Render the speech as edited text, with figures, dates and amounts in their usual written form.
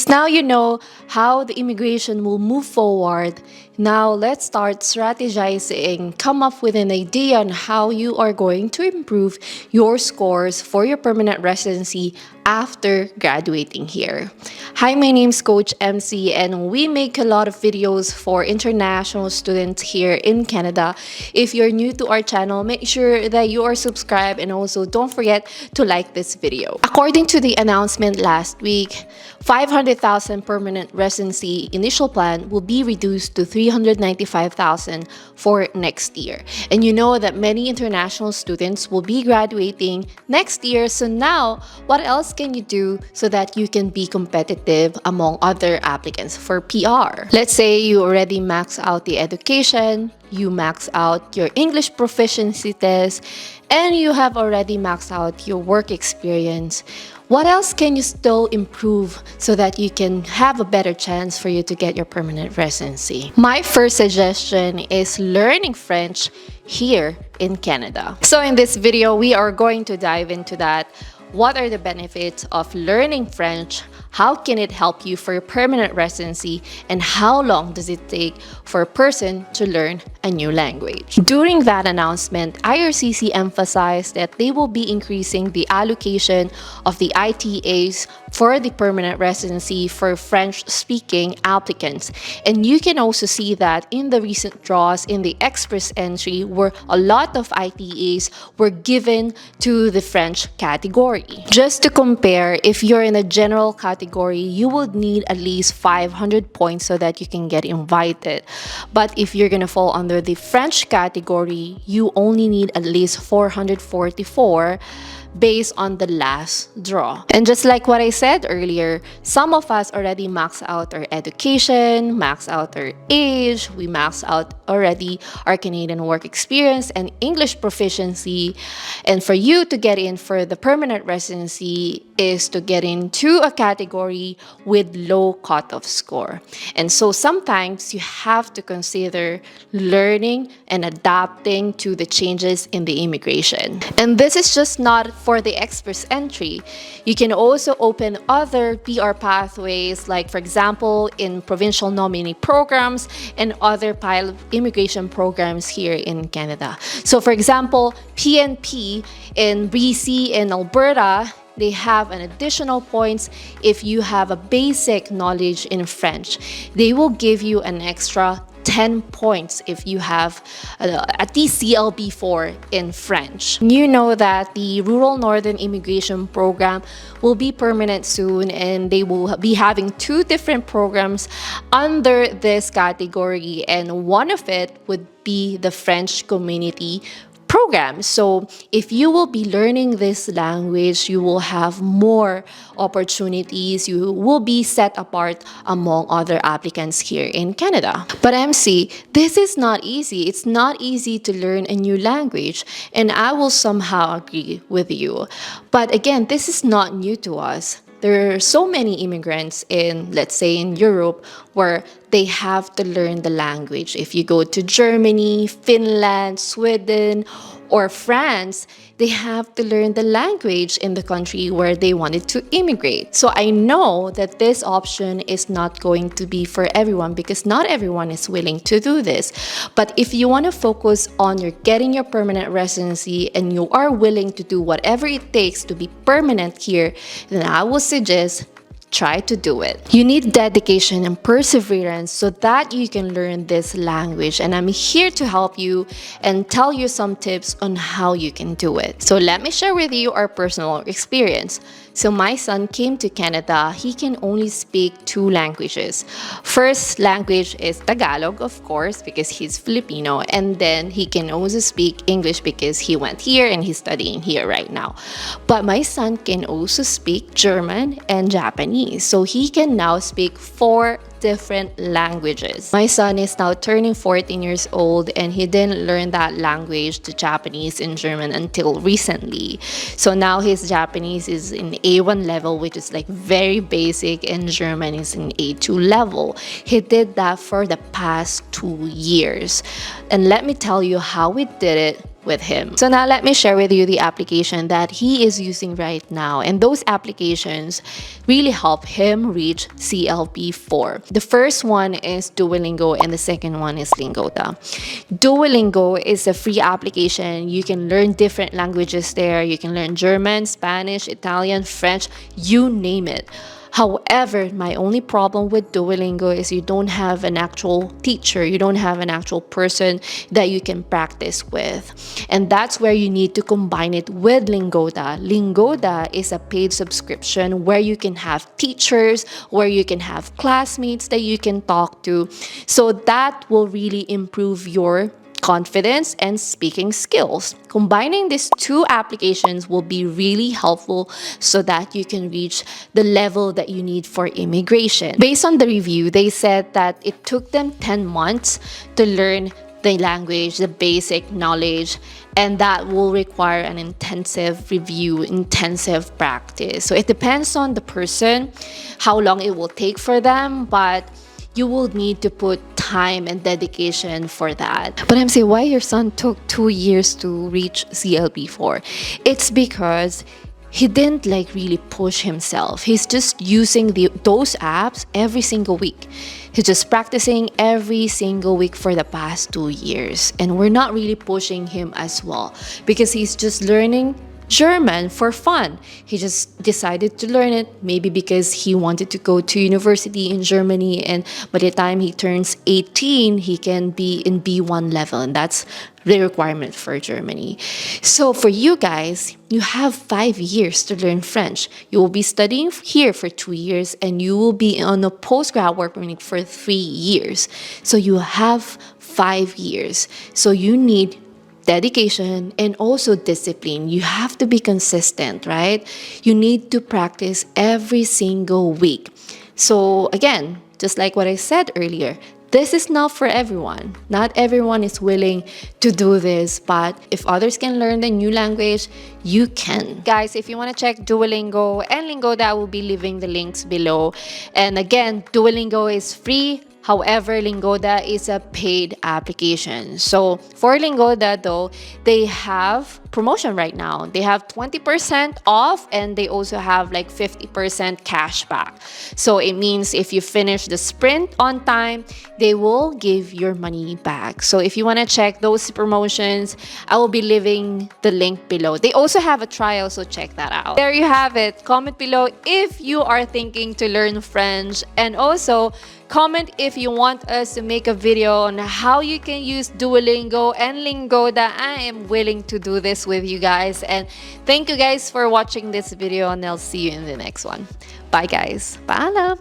Since now you know how the immigration will move forward, now let's start strategizing, come up with an idea on how you are going to improve your scores for your permanent residency after graduating here. Hi, my name is Coach MC and we make a lot of videos for international students here in Canada. If you're new to our channel, make sure that you are subscribed and also don't forget to like this video. According to the announcement last week, 500,000 permanent residency initial plan will be reduced to 395,000 for next year. And you know that many international students will be graduating next year. So now, what else can you do so that you can be competitive among other applicants for PR? Let's say you already max out the education, you max out your English proficiency test, and you have already maxed out your work experience. What else can you still improve so that you can have a better chance for you to get your permanent residency? My first suggestion is learning French here in Canada. So in this video, we are going to dive into that. What are the benefits of learning French? How can it help you for your permanent residency? And how long does it take for a person to learn a new language? During that announcement, IRCC emphasized that they will be increasing the allocation of the ITAs for the permanent residency for French-speaking applicants. And you can also see that in the recent draws in the express entry where a lot of ITAs were given to the French category. Just to compare, if you're in a general category, you would need at least 500 points so that you can get invited. But if you're gonna fall under the French category, you only need at least 444 based on the last draw. And just like what I said earlier, some of us already max out our education, max out our age, we max out already our Canadian work experience and English proficiency. And for you to get in for the permanent residency is to get into a category with low cutoff score. And so sometimes you have to consider learning and adapting to the changes in the immigration. And this is just not for the express entry. You can also open other PR pathways, like for example, in provincial nominee programs and other pilot immigration programs here in Canada. So for example, PNP in BC and Alberta, they have an additional points if you have a basic knowledge in French. They will give you an extra 10 points if you have at least CLB4 in French. You know that the Rural Northern Immigration Program will be permanent soon and they will be having two different programs under this category, and one of it would be the French Community program. So if you will be learning this language, you will have more opportunities. You will be set apart among other applicants here in Canada. But MC, this is not easy. It's not easy to learn a new language, and I will somehow agree with you. But again, this is not new to us. There are so many immigrants in, let's say, in Europe where they have to learn the language. If you go to Germany, Finland, Sweden, or France, they have to learn the language in the country where they wanted to immigrate. So I know that this option is not going to be for everyone because not everyone is willing to do this. But if you want to focus on your getting your permanent residency and you are willing to do whatever it takes to be permanent here, then I will suggest try to do it. You need dedication and perseverance so that you can learn this language, and I'm here to help you and tell you some tips on how you can do it. So let me share with you our personal experience. So my son came to Canada. He can only speak 2 languages. First language is Tagalog, of course, because he's Filipino, and then he can also speak English because he went here and he's studying here right now. But my son can also speak German and Japanese. So he can now speak 4 different languages. My son is now turning 14 years old and he didn't learn that language, the Japanese and German, until recently. So now his Japanese is in A1 level, which is like very basic, and German is in A2 level. He did that for the past 2 years. And let me tell you how we did it with him. So now let me share with you the application that he is using right now. And those applications really help him reach CLP4. The first one is Duolingo and the second one is Lingoda. Duolingo is a free application. You can learn different languages there. You can learn German, Spanish, Italian, French, you name it. However, my only problem with Duolingo is you don't have an actual teacher. You don't have an actual person that you can practice with. And that's where you need to combine it with Lingoda. Lingoda is a paid subscription where you can have teachers, where you can have classmates that you can talk to. So that will really improve your confidence and speaking skills. Combining these two applications will be really helpful so that you can reach the level that you need for immigration. Based on the review, they said that it took them 10 months to learn the language, the basic knowledge, and that will require an intensive review, intensive practice. So it depends on the person, how long it will take for them, but you will need to put time and dedication for that. But I'm saying, why your son took 2 years to reach CLP4? It's because he didn't really push himself. He's just using those apps every single week. He's just practicing every single week for the past 2 years. And we're not really pushing him as well because he's just learning German for fun. He just decided to learn it, maybe because he wanted to go to university in Germany, and by the time he turns 18, he can be in B1 level, and that's the requirement for Germany. So for you guys, you have 5 years to learn French. You will be studying here for 2 years, and you will be on a postgrad work permit for 3 years. So you have 5 years. So you need dedication and also discipline. You have to be consistent, right? You need to practice every single week. So again, just like what I said earlier, this is not for everyone. Not everyone is willing to do this, but if others can learn the new language, you can. Guys, if you want to check Duolingo and Lingoda, I will be leaving the links below. And again, Duolingo is free. However, Lingoda is a paid application. So for Lingoda though, they have promotion right now. They have 20% off and they also have 50% cash back. So it means if you finish the sprint on time, they will give your money back. So if you want to check those promotions, I will be leaving the link below. They also have a trial, so check that out. There you have it. Comment below if you are thinking to learn French, and also comment if you want us to make a video on how you can use Duolingo and Lingoda. I am willing to do this with you guys. And thank you guys for watching this video, and I'll see you in the next one. Bye guys. Paalam!